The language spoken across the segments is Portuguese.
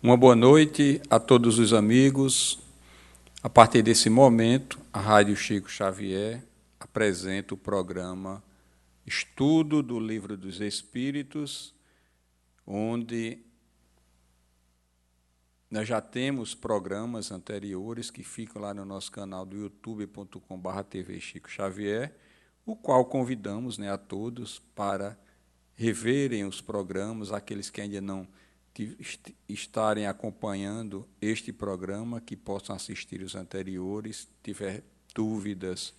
Uma boa noite a todos os amigos. A partir desse momento, a Rádio Chico Xavier apresenta o programa Estudo do Livro dos Espíritos, onde nós já temos programas anteriores que ficam lá no nosso canal do youtube.com/TV Chico Xavier, o qual convidamos, a todos para reverem os programas, aqueles que ainda não estarem acompanhando este programa, que possam assistir os anteriores, tiver dúvidas,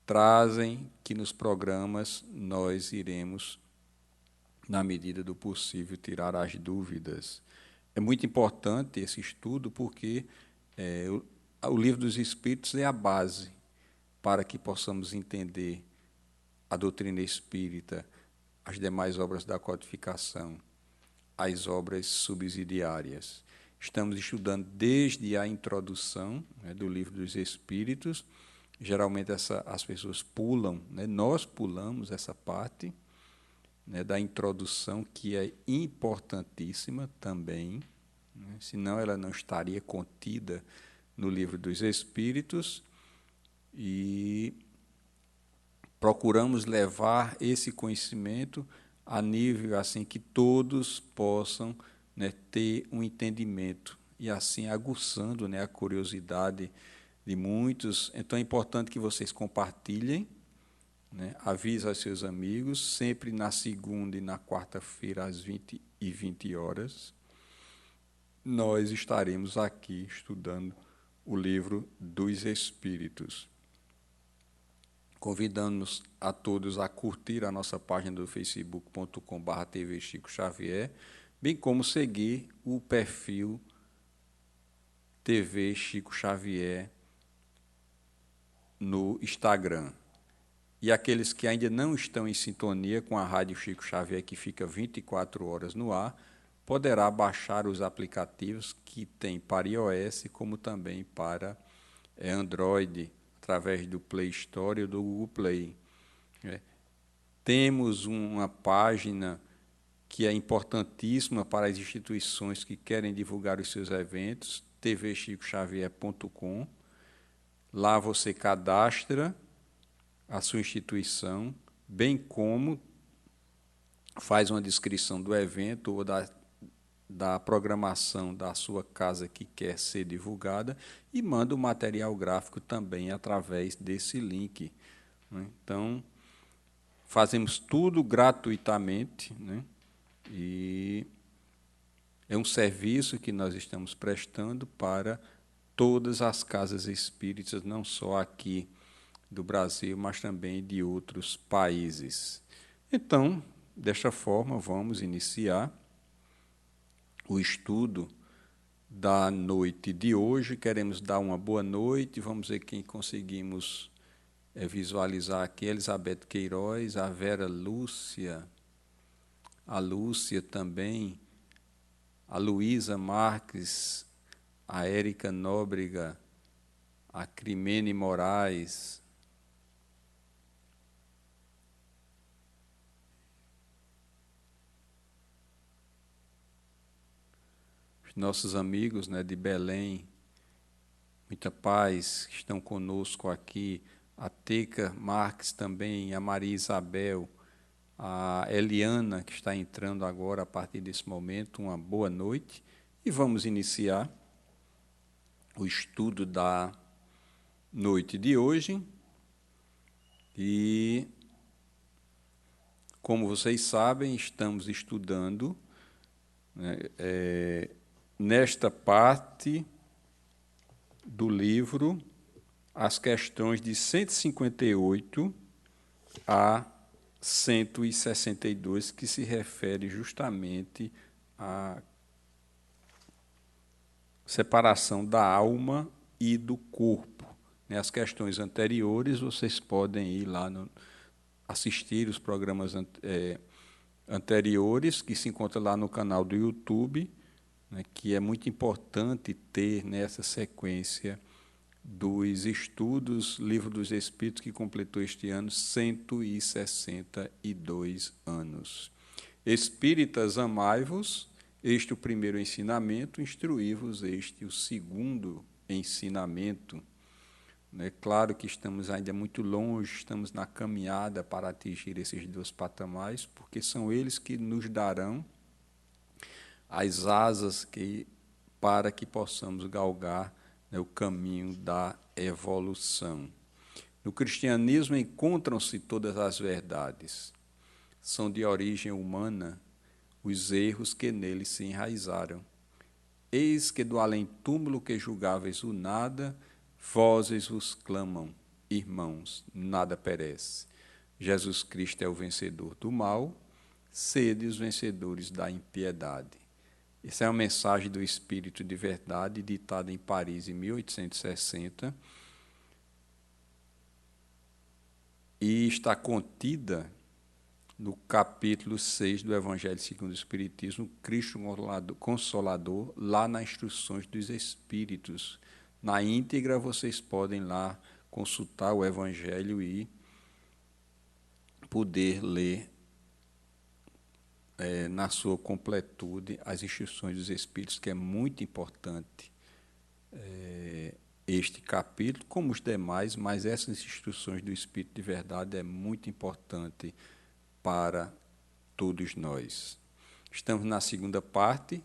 trazem, que nos programas nós iremos, na medida do possível, tirar as dúvidas. É muito importante esse estudo, porque o Livro dos Espíritos é a base para que possamos entender a doutrina espírita, as demais obras da codificação, as obras subsidiárias. Estamos estudando desde a introdução do Livro dos Espíritos. Geralmente as pessoas pulam, nós pulamos essa parte da introdução, que é importantíssima também, senão ela não estaria contida no Livro dos Espíritos, e procuramos levar esse conhecimento a nível assim que todos possam ter um entendimento, e assim aguçando a curiosidade de muitos. Então é importante que vocês compartilhem, avise aos seus amigos, sempre na segunda e na quarta-feira, às 20h20, nós estaremos aqui estudando o Livro dos Espíritos. Convidamos a todos a curtir a nossa página do facebook.com/TV Chico Xavier, bem como seguir o perfil TV Chico Xavier no Instagram. E aqueles que ainda não estão em sintonia com a Rádio Chico Xavier, que fica 24 horas no ar, poderá baixar os aplicativos que tem para iOS, como também para Android, através do Play Store ou do Google Play. Temos uma página que é importantíssima para as instituições que querem divulgar os seus eventos, tvchicoxavier.com. Lá você cadastra a sua instituição, bem como faz uma descrição do evento ou da programação da sua casa que quer ser divulgada, e manda o material gráfico também através desse link. Então, fazemos tudo gratuitamente, e é um serviço que nós estamos prestando para todas as casas espíritas, não só aqui do Brasil, mas também de outros países. Então, desta forma, vamos iniciar o estudo da noite de hoje. Queremos dar uma boa noite, vamos ver quem conseguimos visualizar aqui: Elizabeth Queiroz, a Vera Lúcia, a Lúcia também, a Luísa Marques, a Érica Nóbrega, a Crimene Moraes, nossos amigos de Belém, muita paz, que estão conosco aqui, a Teca Marques também, a Maria Isabel, a Eliana, que está entrando agora a partir desse momento. Uma boa noite, e vamos iniciar o estudo da noite de hoje. E, como vocês sabem, estamos estudando nesta parte do livro as questões de 158 a 162, que se refere justamente à separação da alma e do corpo. As questões anteriores, vocês podem ir lá assistir os programas anteriores, que se encontra lá no canal do YouTube, que é muito importante ter nessa sequência dos estudos, Livro dos Espíritos, que completou este ano 162 anos. Espíritas, amai-vos, Este o primeiro ensinamento, instruí-vos este o segundo ensinamento. É claro que estamos ainda muito longe, estamos na caminhada para atingir esses dois patamares, porque são eles que nos darão as asas para que possamos galgar, né, o caminho da evolução. No cristianismo encontram-se todas as verdades. São de origem humana os erros que nele se enraizaram. Eis que do além-túmulo que julgáveis o nada, vozes vos clamam, irmãos, nada perece. Jesus Cristo é o vencedor do mal, sede os vencedores da impiedade. Essa é uma mensagem do Espírito de Verdade, ditada em Paris em 1860, e está contida no capítulo 6 do Evangelho segundo o Espiritismo, Cristo Consolador, lá nas Instruções dos Espíritos. Na íntegra, vocês podem lá consultar o Evangelho e poder ler na sua completude as Instruções dos Espíritos, que é muito importante este capítulo, como os demais, mas essas Instruções do Espírito de Verdade é muito importante para todos nós. Estamos na segunda parte,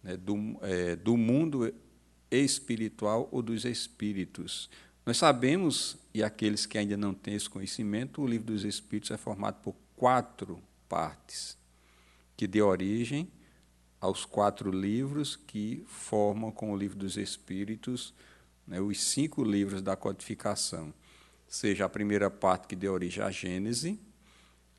né, do mundo espiritual ou dos espíritos. Nós sabemos, e aqueles que ainda não têm esse conhecimento, o Livro dos Espíritos é formado por 4 partes, que dê origem aos 4 livros que formam com o Livro dos Espíritos, né, os 5 livros da codificação. Seja a primeira parte que dê origem à Gênese,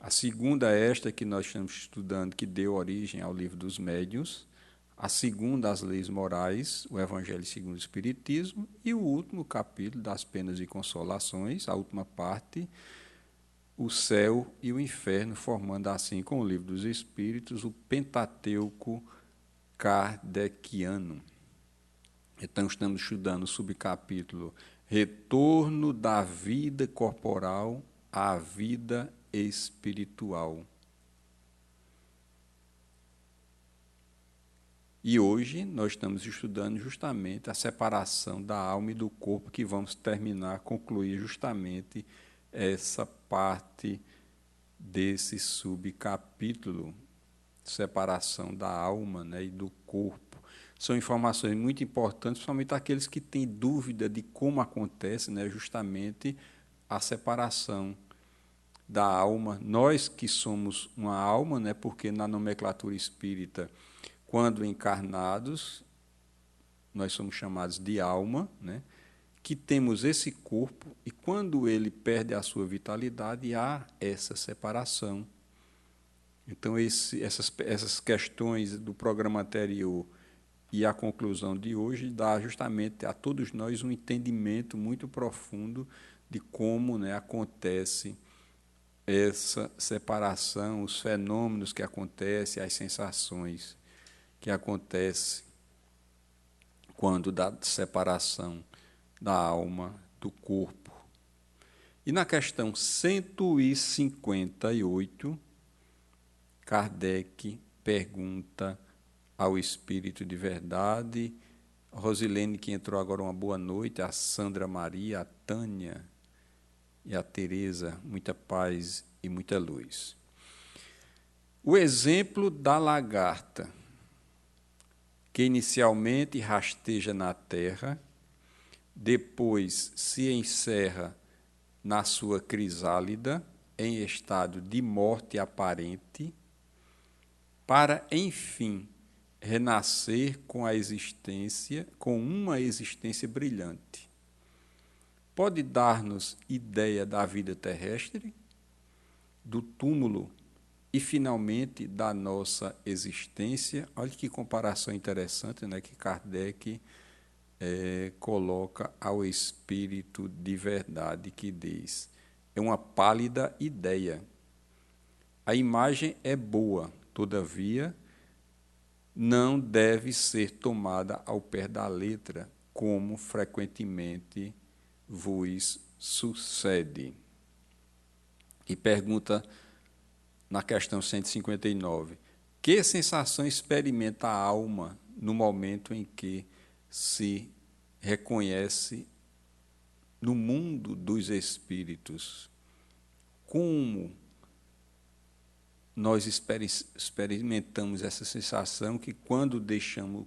a segunda é esta que nós estamos estudando, que deu origem ao Livro dos Médiuns, a segunda, as leis morais, o Evangelho segundo o Espiritismo, e o último capítulo, das penas e consolações, a última parte, o céu e o inferno, formando assim, com o Livro dos Espíritos, o Pentateuco kardeciano. Então, estamos estudando o subcapítulo Retorno da vida corporal à vida espiritual. E hoje nós estamos estudando justamente a separação da alma e do corpo, que vamos concluir justamente essa parte desse subcapítulo, separação da alma, né, e do corpo. São informações muito importantes, principalmente aqueles que têm dúvida de como acontece, né, justamente a separação da alma. Nós que somos uma alma, né, porque na nomenclatura espírita, quando encarnados, nós somos chamados de alma, né, que temos esse corpo, e quando ele perde a sua vitalidade, há essa separação. Então, essas questões do programa anterior e a conclusão de hoje dá justamente a todos nós um entendimento muito profundo de como, né, acontece essa separação, os fenômenos que acontecem, as sensações que acontecem quando da separação da alma do corpo. E na questão 158, Kardec pergunta ao Espírito de Verdade, Rosilene, que entrou agora, uma boa noite, a Sandra Maria, a Tânia e a Teresa, muita paz e muita luz. O exemplo da lagarta, que inicialmente rasteja na terra, depois se encerra na sua crisálida, em estado de morte aparente, para, enfim, renascer com uma existência brilhante. Pode dar-nos ideia da vida terrestre, do túmulo e, finalmente, da nossa existência. Olha que comparação interessante, né, que Kardec coloca ao Espírito de Verdade, que diz: é uma pálida ideia. A imagem é boa, todavia, não deve ser tomada ao pé da letra, como frequentemente vos sucede. E pergunta na questão 159, Que sensação experimenta a alma no momento em que se reconhece no mundo dos espíritos? Como nós experimentamos essa sensação que, quando deixando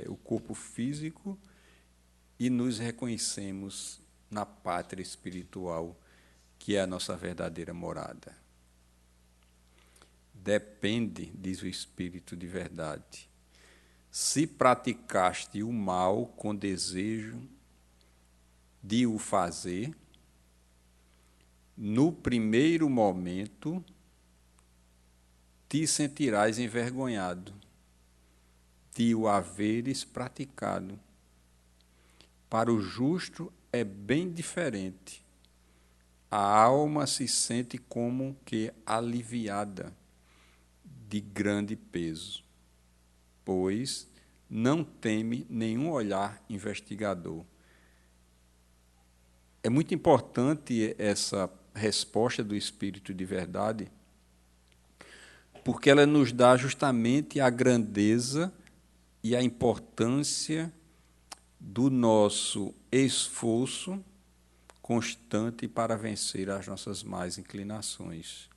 o corpo físico e nos reconhecemos na pátria espiritual, que é a nossa verdadeira morada? Depende, diz o Espírito de verdade, se praticaste o mal com desejo de o fazer, no primeiro momento te sentirás envergonhado de o haveres praticado. Para o justo é bem diferente. A alma se sente como que aliviada de grande peso, pois não teme nenhum olhar investigador. É muito importante essa resposta do Espírito de verdade, porque ela nos dá justamente a grandeza e a importância do nosso esforço constante para vencer as nossas más inclinações.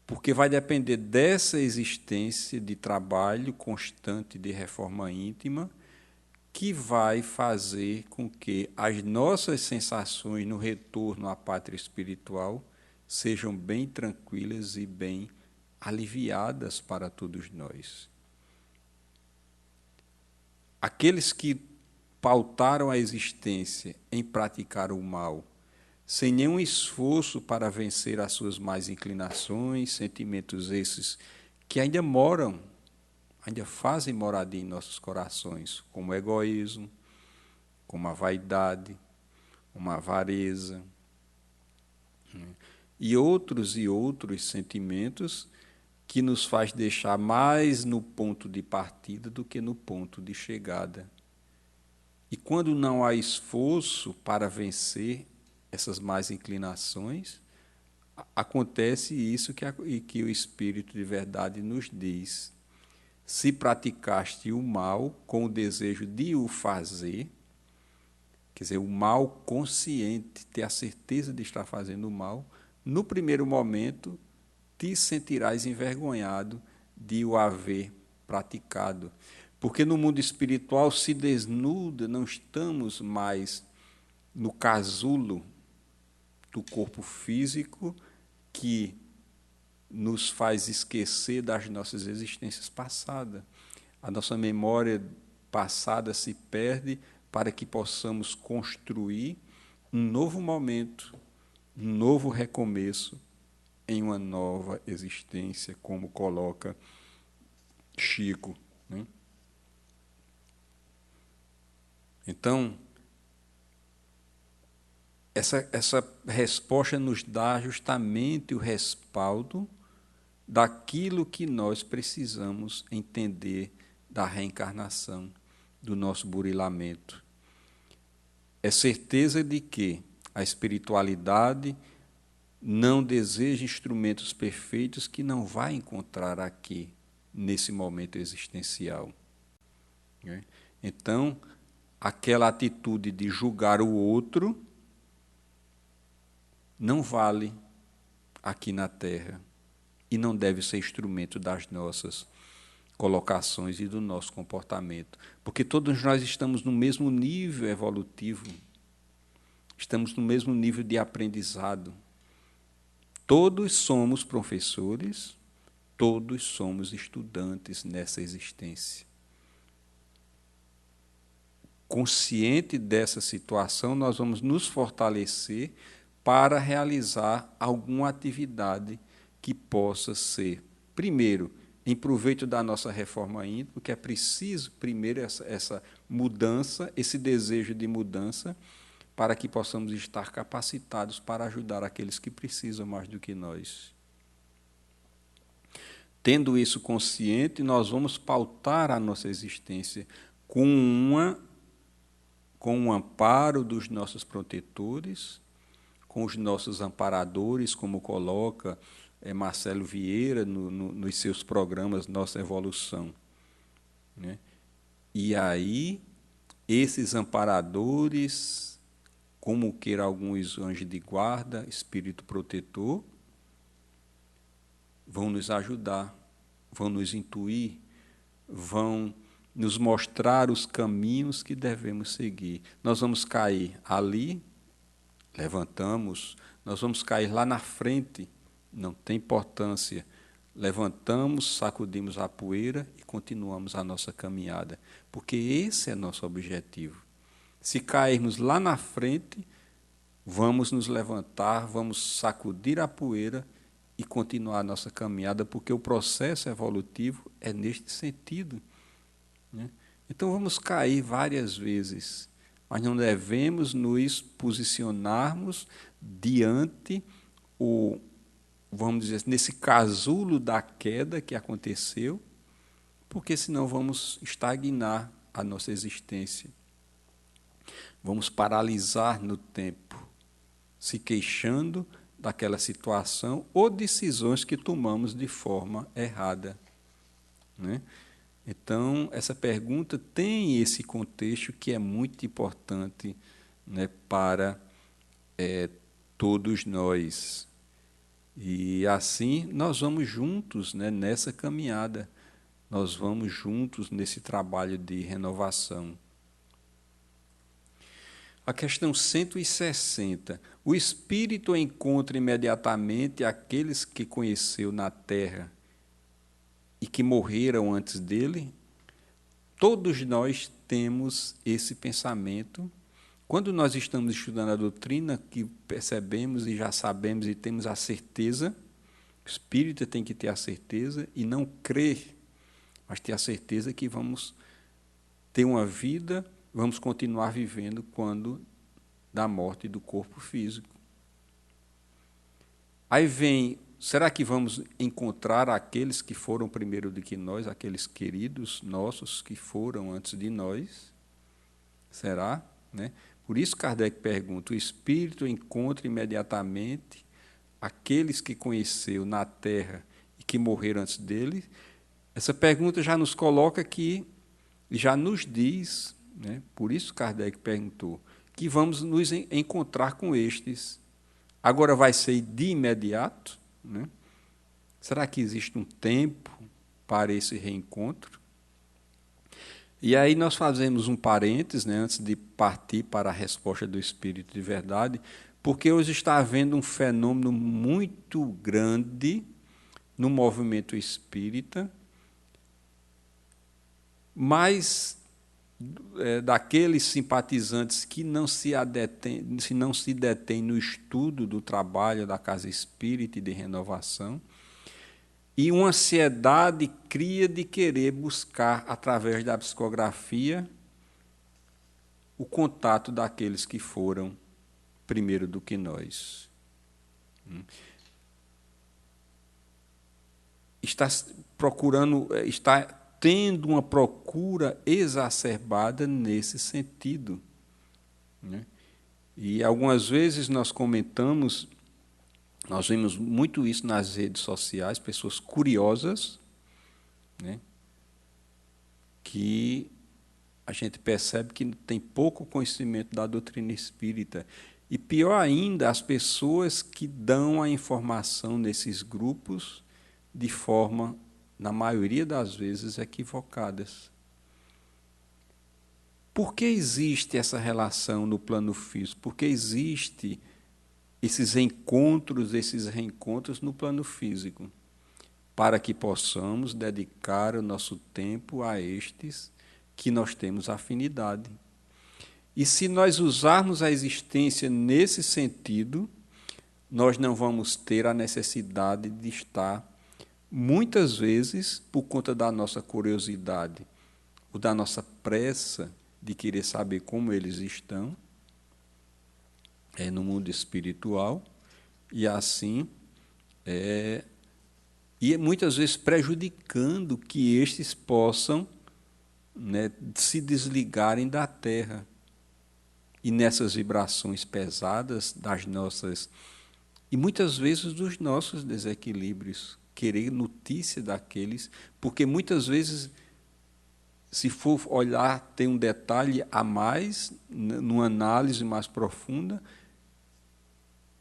Porque vai depender dessa existência de trabalho constante de reforma íntima que vai fazer com que as nossas sensações no retorno à pátria espiritual sejam bem tranquilas e bem aliviadas para todos nós. Aqueles que pautaram a existência em praticar o mal, sem nenhum esforço para vencer as suas más inclinações, sentimentos esses que ainda fazem moradia em nossos corações, como o egoísmo, como a vaidade, como a avareza, e outros sentimentos que nos faz deixar mais no ponto de partida do que no ponto de chegada. E quando não há esforço para vencer essas más inclinações, acontece isso que o Espírito de verdade nos diz. Se praticaste o mal com o desejo de o fazer, quer dizer, o mal consciente, ter a certeza de estar fazendo o mal, no primeiro momento te sentirás envergonhado de o haver praticado. Porque no mundo espiritual se desnuda, não estamos mais no casulo do corpo físico que nos faz esquecer das nossas existências passadas. A nossa memória passada se perde para que possamos construir um novo momento, um novo recomeço em uma nova existência, como coloca Chico, né? Então, essa resposta nos dá justamente o respaldo daquilo que nós precisamos entender da reencarnação, do nosso burilamento. É certeza de que a espiritualidade não deseja instrumentos perfeitos que não vai encontrar aqui, nesse momento existencial. Então, aquela atitude de julgar o outro não vale aqui na Terra e não deve ser instrumento das nossas colocações e do nosso comportamento, porque todos nós estamos no mesmo nível evolutivo, estamos no mesmo nível de aprendizado. Todos somos professores, todos somos estudantes nessa existência. Consciente dessa situação, nós vamos nos fortalecer para realizar alguma atividade que possa ser, primeiro, em proveito da nossa reforma íntima, porque é preciso, primeiro, essa mudança, esse desejo de mudança, para que possamos estar capacitados para ajudar aqueles que precisam mais do que nós. Tendo isso consciente, nós vamos pautar a nossa existência com um amparo dos nossos protetores, com os nossos amparadores, como coloca Marcelo Vieira nos seus programas Nossa Evolução, né? E aí, esses amparadores, como queira alguns anjos de guarda, espírito protetor, vão nos ajudar, vão nos intuir, vão nos mostrar os caminhos que devemos seguir. Nós vamos cair ali, levantamos, nós vamos cair lá na frente, não tem importância. Levantamos, sacudimos a poeira e continuamos a nossa caminhada, porque esse é nosso objetivo. Se cairmos lá na frente, vamos nos levantar, vamos sacudir a poeira e continuar a nossa caminhada, porque o processo evolutivo é neste sentido, né? Então vamos cair várias vezes, mas não devemos nos posicionarmos diante vamos dizer, nesse casulo da queda que aconteceu, porque senão vamos estagnar a nossa existência. Vamos paralisar no tempo, se queixando daquela situação ou decisões que tomamos de forma errada, né? Então, essa pergunta tem esse contexto que é muito importante, né, para todos nós. E assim nós vamos juntos, né, nessa caminhada, nós vamos juntos nesse trabalho de renovação. A questão 160. O Espírito encontra imediatamente aqueles que conheceu na terra e que morreram antes dele? Todos nós temos esse pensamento. Quando nós estamos estudando a doutrina, que percebemos e já sabemos e temos a certeza, o espírita tem que ter a certeza e não crer, mas ter a certeza que vamos ter uma vida, vamos continuar vivendo quando da morte do corpo físico. Aí vem, será que vamos encontrar aqueles que foram primeiro do que nós, aqueles queridos nossos que foram antes de nós? Será? Né? Por isso Kardec pergunta, o espírito encontra imediatamente aqueles que conheceu na Terra e que morreram antes dele? Essa pergunta já nos coloca aqui, já nos diz, né? Por isso Kardec perguntou, que vamos nos encontrar com estes. Agora vai ser de imediato, né? Será que existe um tempo para esse reencontro? E aí nós fazemos um parênteses, né, antes de partir para a resposta do Espírito de verdade, porque hoje está havendo um fenômeno muito grande no movimento espírita, mas daqueles simpatizantes que não se detêm no estudo do trabalho da Casa Espírita e de renovação, e uma ansiedade cria de querer buscar, através da psicografia, o contato daqueles que foram primeiro do que nós. Está tendo uma procura exacerbada nesse sentido, né? E algumas vezes nós comentamos, nós vemos muito isso nas redes sociais, pessoas curiosas, né, que a gente percebe que tem pouco conhecimento da doutrina espírita. E pior ainda, as pessoas que dão a informação nesses grupos de forma, na maioria das vezes, equivocadas. Por que existe essa relação no plano físico? Por que existe esses reencontros no plano físico? Para que possamos dedicar o nosso tempo a estes que nós temos afinidade. E se nós usarmos a existência nesse sentido, nós não vamos ter a necessidade de estar, muitas vezes, por conta da nossa curiosidade, ou da nossa pressa de querer saber como eles estão, no mundo espiritual, e assim, e muitas vezes prejudicando que estes possam, né, se desligarem da Terra. E nessas vibrações pesadas das nossas E muitas vezes dos nossos desequilíbrios, querer notícia daqueles, porque muitas vezes, se for olhar, tem um detalhe a mais, numa análise mais profunda,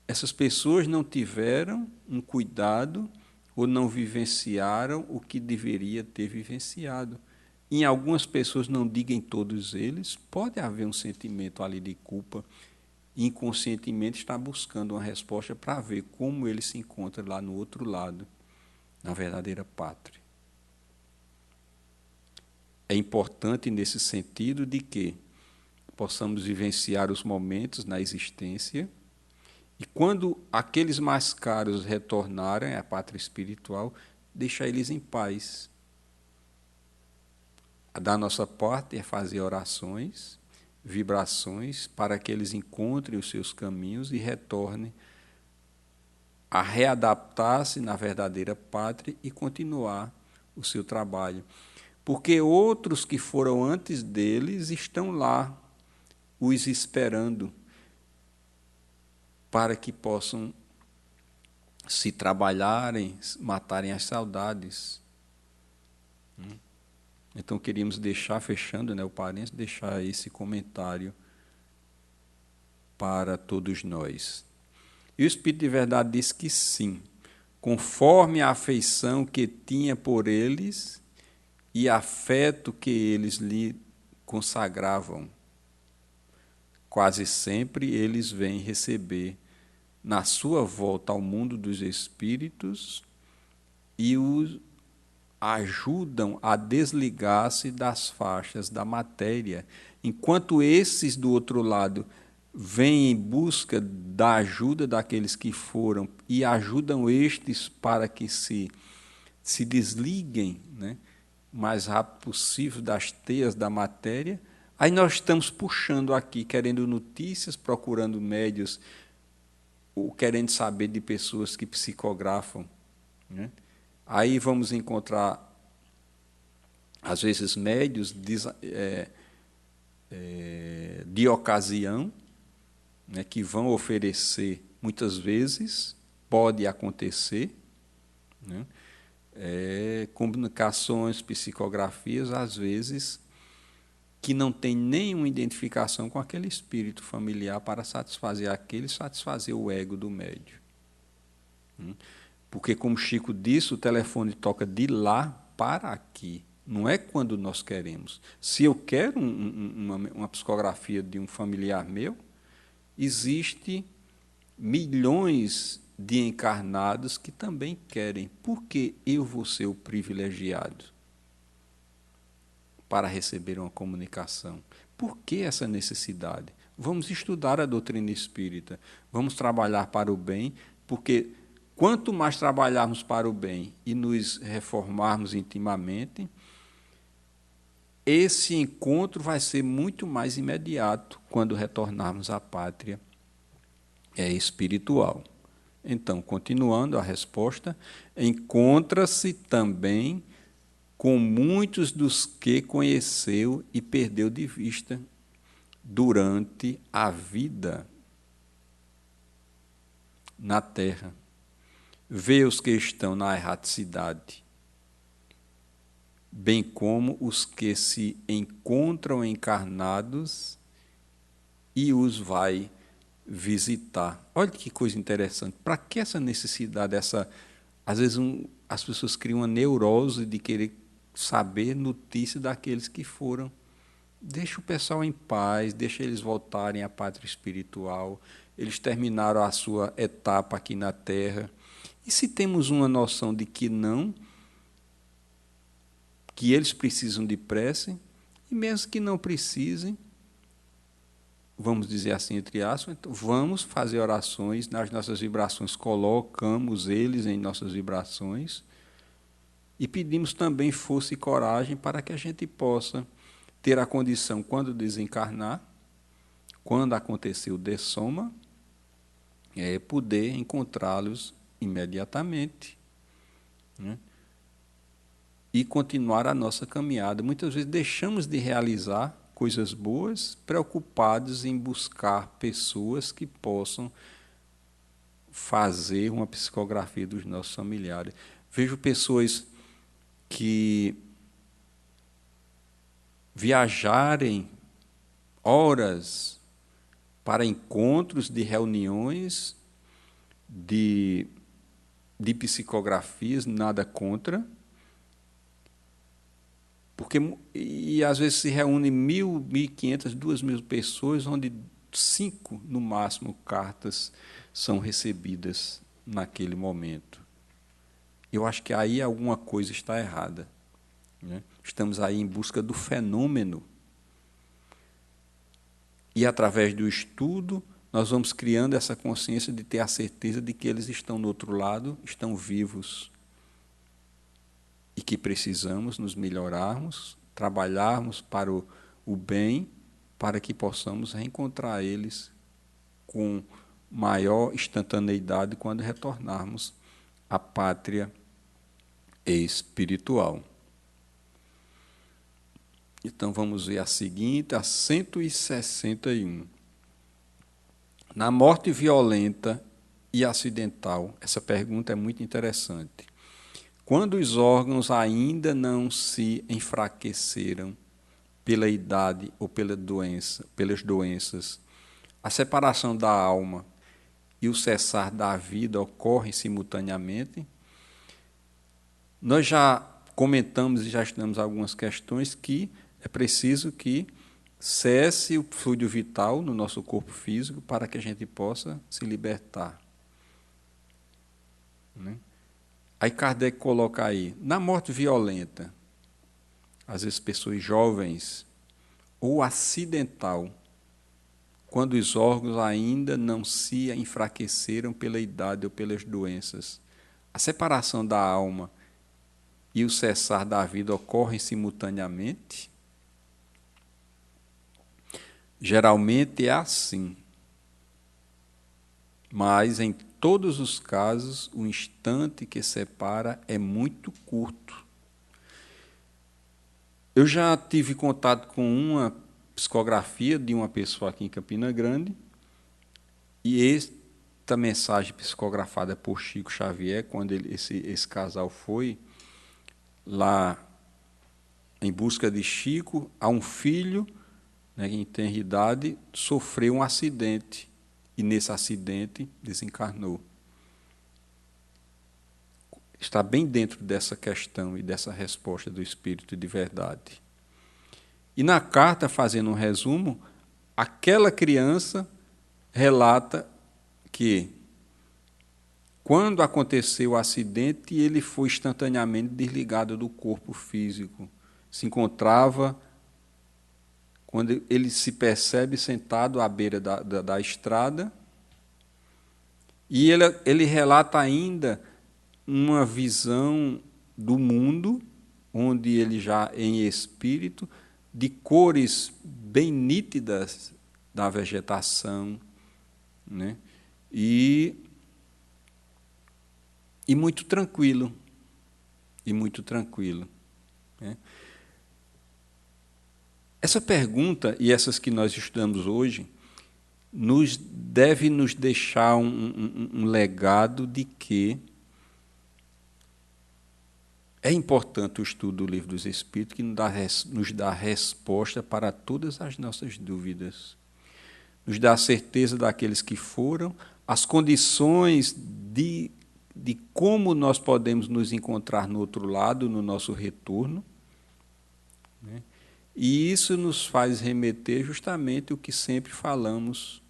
essas pessoas não tiveram um cuidado ou não vivenciaram o que deveria ter vivenciado. Em algumas pessoas, não digo em todos eles, pode haver um sentimento ali de culpa, inconscientemente está buscando uma resposta para ver como ele se encontra lá no outro lado, na verdadeira pátria. É importante nesse sentido de que possamos vivenciar os momentos na existência e quando aqueles mais caros retornarem à pátria espiritual, deixar eles em paz. Da nossa parte é fazer orações, vibrações, para que eles encontrem os seus caminhos e retornem a readaptar-se na verdadeira pátria e continuar o seu trabalho. Porque outros que foram antes deles estão lá, os esperando, para que possam se trabalharem, matarem as saudades. Então, queríamos deixar, fechando, né, o parênteses, deixar esse comentário para todos nós. E o Espírito de Verdade diz que sim, conforme a afeição que tinha por eles e afeto que eles lhe consagravam, quase sempre eles vêm receber na sua volta ao mundo dos espíritos e os ajudam a desligar-se das faixas da matéria, enquanto esses do outro lado vêm em busca da ajuda daqueles que foram e ajudam estes para que se desliguem, né, o mais rápido possível das teias da matéria. Aí nós estamos puxando aqui, querendo notícias, procurando médios, ou querendo saber de pessoas que psicografam, né? Aí vamos encontrar, às vezes, médios de ocasião, né, que vão oferecer, muitas vezes, pode acontecer, né, comunicações, psicografias, às vezes, que não tem nenhuma identificação com aquele espírito familiar para satisfazer o ego do médium. Porque, como Chico disse, o telefone toca de lá para aqui. Não é quando nós queremos. Se eu quero uma psicografia de um familiar meu, existe milhões de encarnados que também querem. Por que eu vou ser o privilegiado para receber uma comunicação? Por que essa necessidade? Vamos estudar a doutrina espírita. Vamos trabalhar para o bem, porque quanto mais trabalharmos para o bem e nos reformarmos intimamente, esse encontro vai ser muito mais imediato quando retornarmos à pátria espiritual. Então, continuando a resposta, encontra-se também com muitos dos que conheceu e perdeu de vista durante a vida na Terra. Vê os que estão na erraticidade, bem como os que se encontram encarnados e os vai visitar. Olha que coisa interessante. Para que essa necessidade, às vezes as pessoas criam uma neurose de querer saber notícia daqueles que foram. Deixa o pessoal em paz, deixa eles voltarem à pátria espiritual. Eles terminaram a sua etapa aqui na Terra. E se temos uma noção de que não, que eles precisam de prece, e mesmo que não precisem, vamos dizer assim, entre aspas, então vamos fazer orações nas nossas vibrações, colocamos eles em nossas vibrações e pedimos também força e coragem para que a gente possa ter a condição, quando desencarnar, quando acontecer o dessoma, poder encontrá-los imediatamente, né? E continuar a nossa caminhada. Muitas vezes deixamos de realizar coisas boas, preocupados em buscar pessoas que possam fazer uma psicografia dos nossos familiares. Vejo pessoas que viajarem horas para encontros de reuniões de psicografias, nada contra, porque e às vezes se reúnem 1.000, 1.500, 2.000 pessoas, onde 5, no máximo, cartas são recebidas naquele momento. Eu acho que aí alguma coisa está errada, né? Estamos aí em busca do fenômeno. E, através do estudo, nós vamos criando essa consciência de ter a certeza de que eles estão no outro lado, estão vivos. E que precisamos nos melhorarmos, trabalharmos para o bem, para que possamos reencontrar eles com maior instantaneidade quando retornarmos à pátria espiritual. Então vamos ver a seguinte, a 161. Na morte violenta e acidental, essa pergunta é muito interessante. Quando os órgãos ainda não se enfraqueceram pela idade ou pelas doenças, a separação da alma e o cessar da vida ocorrem simultaneamente? Nós já comentamos e já estudamos algumas questões que é preciso que cesse o fluido vital no nosso corpo físico para que a gente possa se libertar, né? Aí Kardec coloca aí, na morte violenta, às vezes pessoas jovens, ou acidental, quando os órgãos ainda não se enfraqueceram pela idade ou pelas doenças, a separação da alma e o cessar da vida ocorrem simultaneamente? Geralmente é assim, mas em todos os casos o instante que separa é muito curto. Eu já tive contato com uma psicografia de uma pessoa aqui em Campina Grande, e esta mensagem psicografada por Chico Xavier, quando esse casal foi lá em busca de Chico, a um filho, né, em tenra idade, sofreu um acidente, e nesse acidente desencarnou. Está bem dentro dessa questão e dessa resposta do Espírito de verdade. E na carta, fazendo um resumo, aquela criança relata que, quando aconteceu o acidente, ele foi instantaneamente desligado do corpo físico. Se encontrava, quando ele se percebe sentado à beira da estrada, e ele relata ainda uma visão do mundo, onde ele já em espírito, de cores bem nítidas da vegetação, né? E muito tranquilo, né? Essa pergunta, e essas que nós estudamos hoje, deve nos deixar um legado de que é importante o estudo do Livro dos Espíritos, que nos dá resposta para todas as nossas dúvidas, nos dá a certeza daqueles que foram, as condições de como nós podemos nos encontrar no outro lado, no nosso retorno, né? E isso nos faz remeter justamente o que sempre falamos,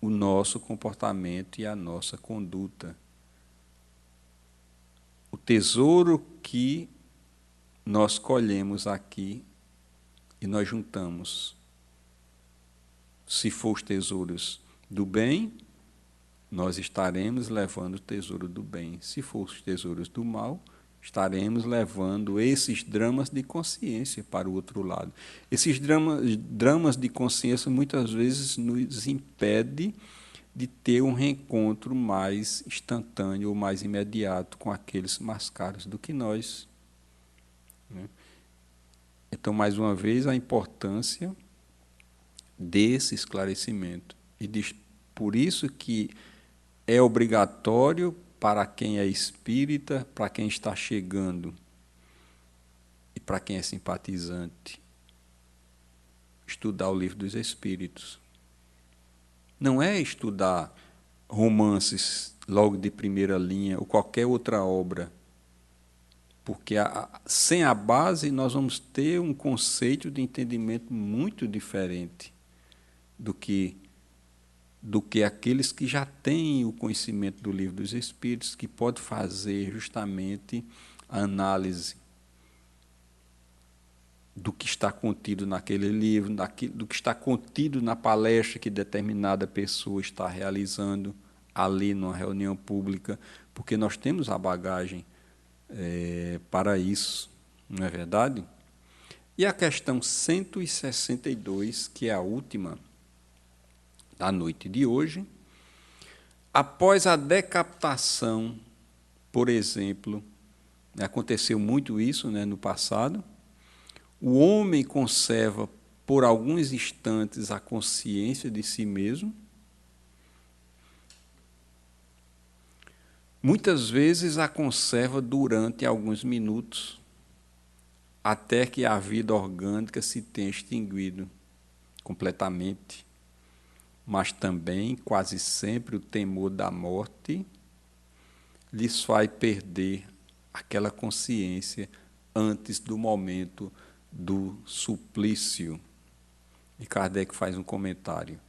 o nosso comportamento e a nossa conduta. O tesouro que nós colhemos aqui e nós juntamos. Se for os tesouros do bem, nós estaremos levando o tesouro do bem. Se for os tesouros do mal, estaremos levando esses dramas de consciência para o outro lado. Esses dramas de consciência muitas vezes nos impedem de ter um reencontro mais instantâneo ou mais imediato com aqueles mais caros do que nós, né? Então, mais uma vez, a importância desse esclarecimento. E por isso que é obrigatório para quem é espírita, para quem está chegando e para quem é simpatizante estudar o Livro dos Espíritos. Não é estudar romances logo de primeira linha ou qualquer outra obra, porque sem a base nós vamos ter um conceito de entendimento muito diferente do que aqueles que já têm o conhecimento do Livro dos Espíritos, que pode fazer justamente a análise do que está contido naquele livro, do que está contido na palestra que determinada pessoa está realizando ali numa reunião pública, porque nós temos a bagagem para isso, não é verdade? E a questão 162, que é a última da noite de hoje, após a decapitação, por exemplo, aconteceu muito isso, no passado, o homem conserva por alguns instantes a consciência de si mesmo. Muitas vezes a conserva durante alguns minutos, até que a vida orgânica se tenha extinguido completamente. Mas também, quase sempre, o temor da morte lhes faz perder aquela consciência antes do momento do suplício. E Kardec faz um comentário.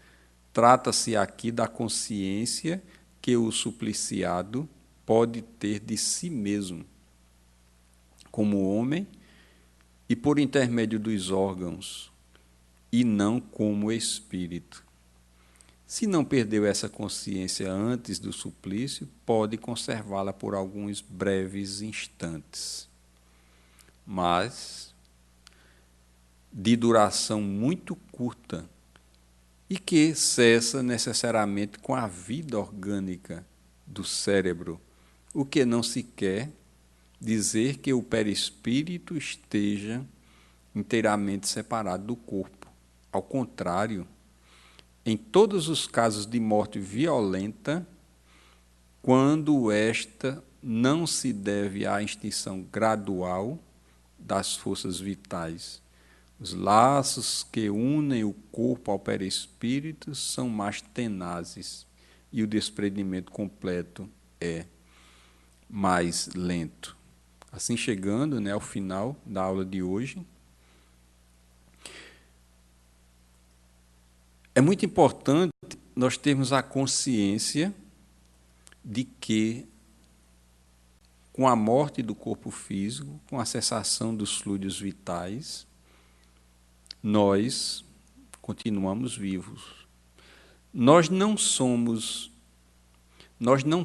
Trata-se aqui da consciência que o supliciado pode ter de si mesmo, como homem e por intermédio dos órgãos, e não como espírito. Se não perdeu essa consciência antes do suplício, pode conservá-la por alguns breves instantes, mas de duração muito curta e que cessa necessariamente com a vida orgânica do cérebro, o que não se quer dizer que o perispírito esteja inteiramente separado do corpo. Ao contrário, em todos os casos de morte violenta, quando esta não se deve à extinção gradual das forças vitais, os laços que unem o corpo ao perispírito são mais tenazes e o desprendimento completo é mais lento. Assim, chegando ao final da aula de hoje, é muito importante nós termos a consciência de que, com a morte do corpo físico, com a cessação dos fluidos vitais, nós continuamos vivos. Nós não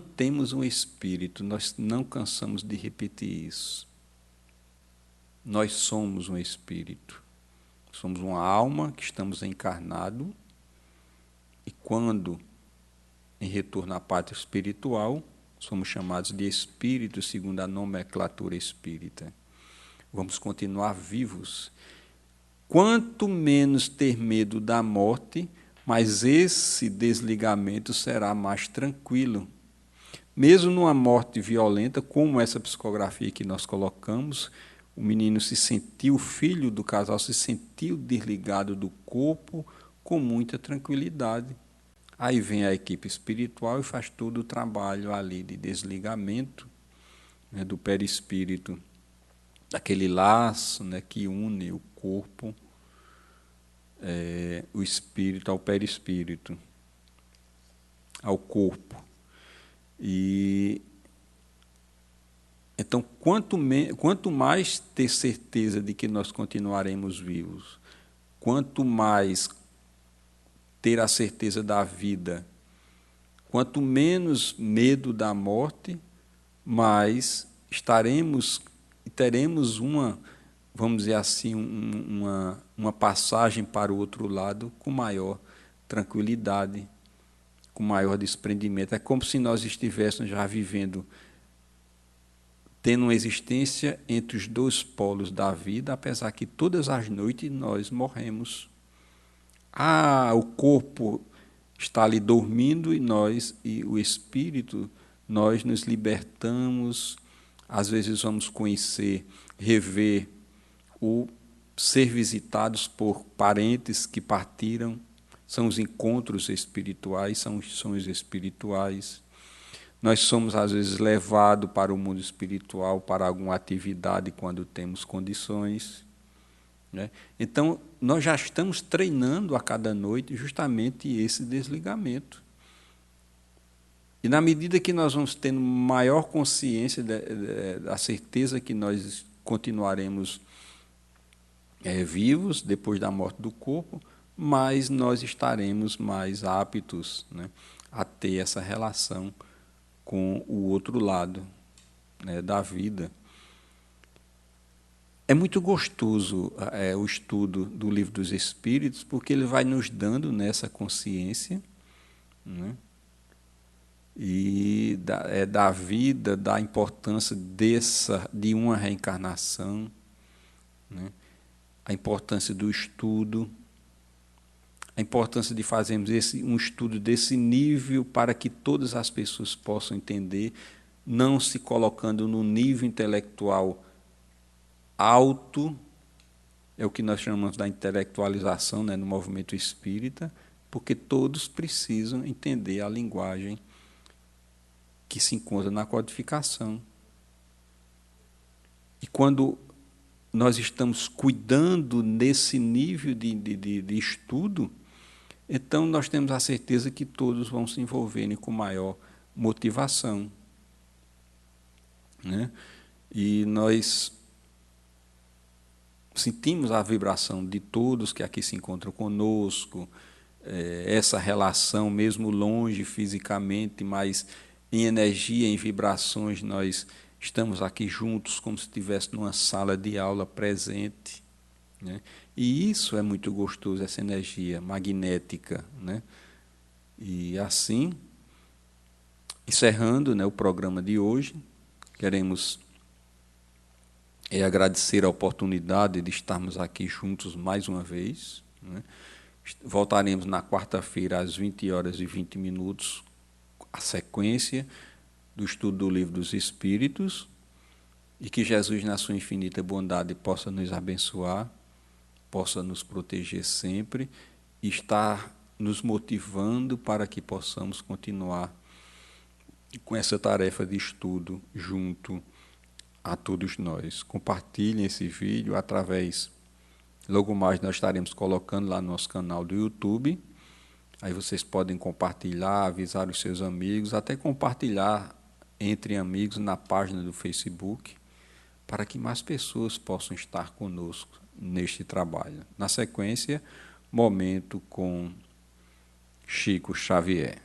temos um espírito, nós não cansamos de repetir isso. Nós somos um espírito. Somos uma alma que estamos encarnados e quando, em retorno à pátria espiritual, somos chamados de espíritos segundo a nomenclatura espírita. Vamos continuar vivos. Quanto menos ter medo da morte, mas esse desligamento será mais tranquilo. Mesmo numa morte violenta, como essa psicografia que nós colocamos, o menino se sentiu, o filho do casal se sentiu desligado do corpo com muita tranquilidade. Aí vem a equipe espiritual e faz todo o trabalho ali de desligamento do perispírito, daquele laço que une o corpo, o espírito ao perispírito, ao corpo. E então, quanto mais ter certeza de que nós continuaremos vivos, quanto mais ter a certeza da vida, quanto menos medo da morte, mais teremos vamos dizer assim, uma passagem para o outro lado com maior tranquilidade, com maior desprendimento. É como se nós estivéssemos já vivendo, tendo uma existência entre os dois polos da vida, apesar que todas as noites nós morremos. O corpo está ali dormindo e o espírito, nós nos libertamos, às vezes vamos conhecer, rever ou ser visitados por parentes que partiram, são os encontros espirituais, são os sonhos espirituais. Nós somos, às vezes, levados para o mundo espiritual, para alguma atividade, quando temos condições, né? Então, nós já estamos treinando a cada noite justamente esse desligamento. E, na medida que nós vamos tendo maior consciência da certeza que nós continuaremos vivos depois da morte do corpo, mais nós estaremos mais aptos, né, a ter essa relação com o outro lado, né, da vida. É muito gostoso o estudo do Livro dos Espíritos, porque ele vai nos dando nessa consciência, né, e da vida, da importância de uma reencarnação, né, a importância do estudo, a importância de fazermos um estudo desse nível para que todas as pessoas possam entender, não se colocando no nível intelectual alto, é o que nós chamamos da intelectualização, né, no movimento espírita, porque todos precisam entender a linguagem que se encontra na codificação. E quando nós estamos cuidando nesse nível de estudo, então nós temos a certeza que todos vão se envolverem com maior motivação, né? E nós sentimos a vibração de todos que aqui se encontram conosco, essa relação, mesmo longe fisicamente, mas em energia, em vibrações, nós estamos aqui juntos, como se estivesse numa sala de aula presente, né? E isso é muito gostoso, essa energia magnética, né? E assim, encerrando, né, o programa de hoje, queremos agradecer a oportunidade de estarmos aqui juntos mais uma vez, né? Voltaremos na quarta-feira às 20h20, a sequência do estudo do Livro dos Espíritos, e que Jesus, na sua infinita bondade, possa nos abençoar, possa nos proteger sempre e estar nos motivando para que possamos continuar com essa tarefa de estudo junto a todos nós. Compartilhem esse vídeo através... Logo mais nós estaremos colocando lá no nosso canal do YouTube. Aí vocês podem compartilhar, avisar os seus amigos, até compartilhar entre amigos na página do Facebook, para que mais pessoas possam estar conosco neste trabalho. Na sequência, Momento com Chico Xavier.